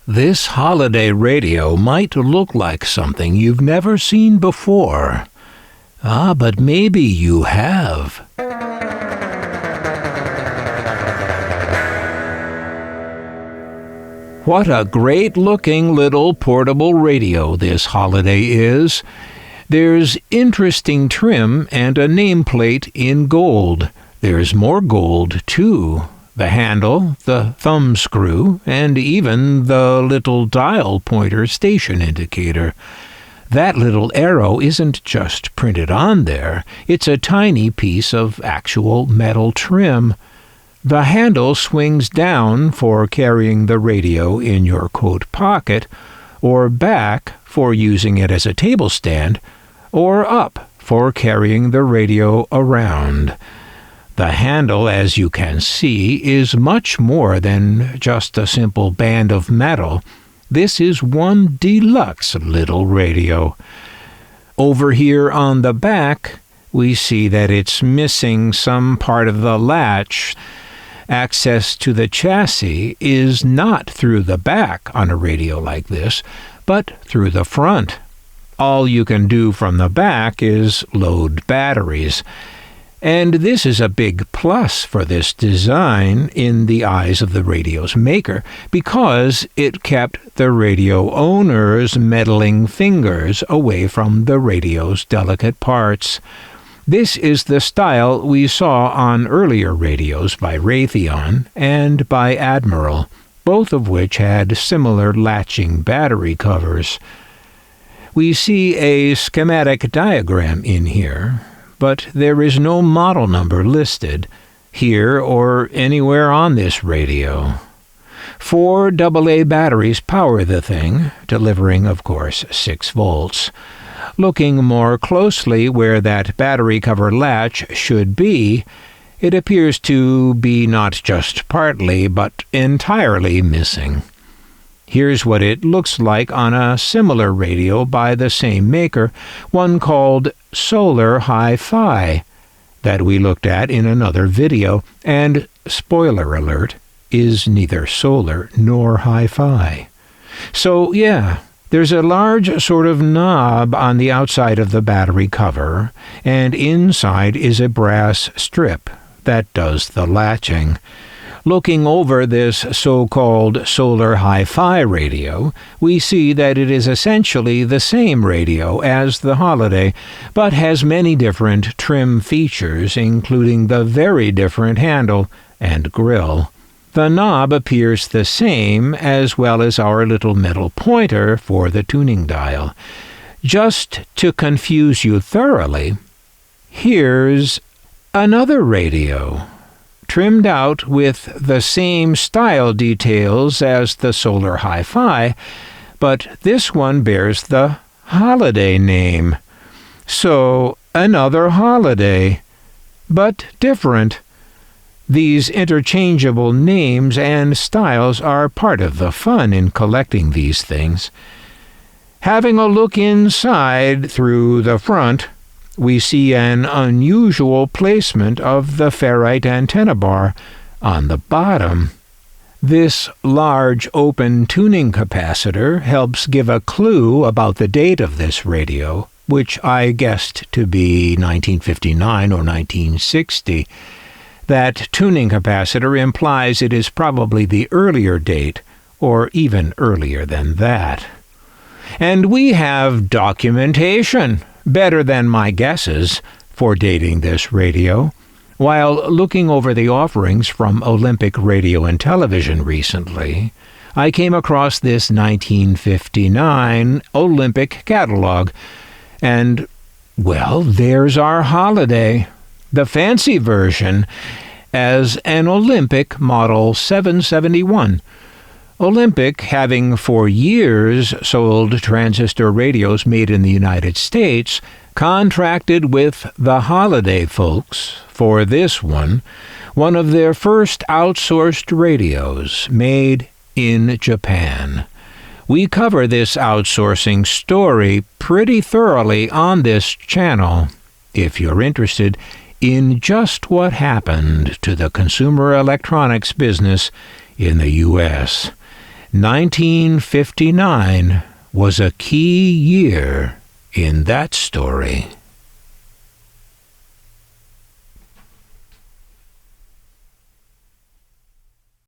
This holiday radio might look like something you've never seen before. But maybe you have. What a great-looking little portable radio this holiday is. There's interesting trim and a nameplate in gold. There's more gold, too. The handle, the thumbscrew, and even the little dial pointer station indicator. That little arrow isn't just printed on there. It's a tiny piece of actual metal trim. The handle swings down for carrying the radio in your coat pocket, or back for using it as a table stand, or up for carrying the radio around. The handle, as you can see, is much more than just a simple band of metal. This is one deluxe little radio. Over here on the back, we see that it's missing some part of the latch. Access to the chassis is not through the back on a radio like this, but through the front. All you can do from the back is load batteries. And this is a big plus for this design in the eyes of the radio's maker, because it kept the radio owner's meddling fingers away from the radio's delicate parts. This is the style we saw on earlier radios by Raytheon and by Admiral, both of which had similar latching battery covers. We see a schematic diagram in here, but there is no model number listed, here or anywhere on this radio. 4 AA batteries power the thing, delivering, of course, 6 volts. Looking more closely where that battery cover latch should be, it appears to be not just partly, but entirely missing. Here's what it looks like on a similar radio by the same maker, one called Solar HiFi, that we looked at in another video, and, spoiler alert, is neither solar nor hi-fi. So, yeah, there's a large sort of knob on the outside of the battery cover, and inside is a brass strip that does the latching. Looking over this so-called solar hi-fi radio, we see that it is essentially the same radio as the Holiday, but has many different trim features, including the very different handle and grill. The knob appears the same, as well as our little metal pointer for the tuning dial. Just to confuse you thoroughly, here's another radio, trimmed out with the same style details as the Solar Hi-Fi, but this one bears the Holiday name. So, another Holiday, but different. These interchangeable names and styles are part of the fun in collecting these things. Having a look inside through the front, we see an unusual placement of the ferrite antenna bar on the bottom. This large open tuning capacitor helps give a clue about the date of this radio, which I guessed to be 1959 or 1960. That tuning capacitor implies it is probably the earlier date, or even earlier than that. And we have documentation, better than my guesses, for dating this radio. While looking over the offerings from Olympic Radio and Television recently, I came across this 1959 Olympic catalog, and, well, there's our Holiday, the fancy version, as an Olympic Model 771. Olympic, having for years sold transistor radios made in the United States, contracted with the Holiday folks for this one of their first outsourced radios made in Japan. We cover this outsourcing story pretty thoroughly on this channel, if you're interested in just what happened to the consumer electronics business in the U.S. 1959 was a key year in that story.